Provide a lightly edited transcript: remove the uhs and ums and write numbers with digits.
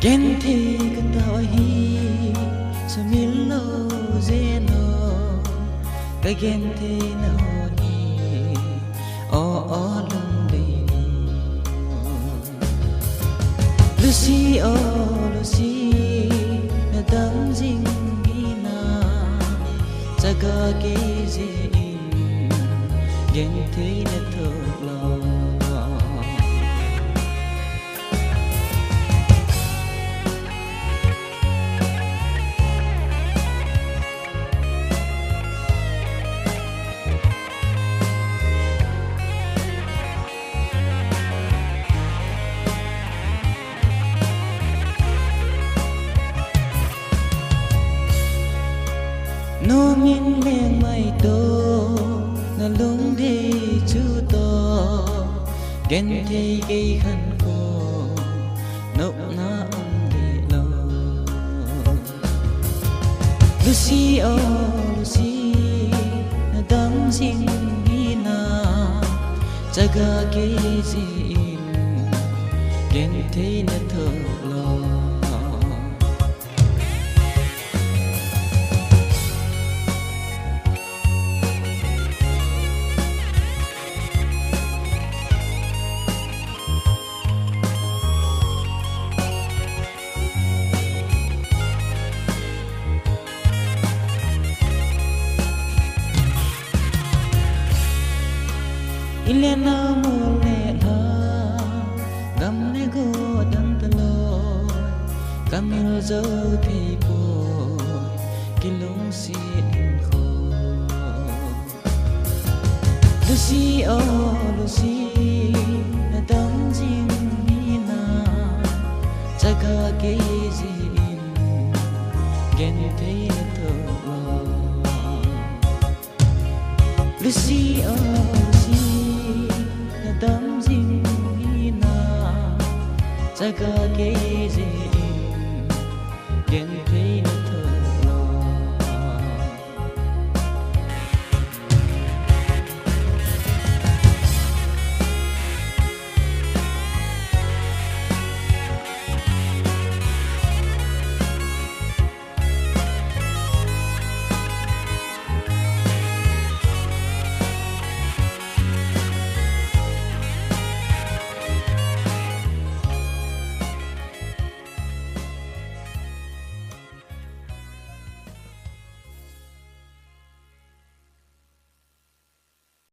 Gen thi kan tao hi sa milo zeno ka gen thi na hi o lung dei Lucy Lucy na dam jing na jaga ke zin gen thi na thok lo no min leng mai to na lung đi chu to gen thi gây khăn cô nốc na ông đi lo Lucy Lucy na dam jing na jaga ke zin gen thi na thok lo Ilena mole la gam ne go dam talo kamil zo thi po kilung si kho Lucy Lucy na dam jing na jaga ke zin gen the to Lucy Lucy dam jing na jaga ke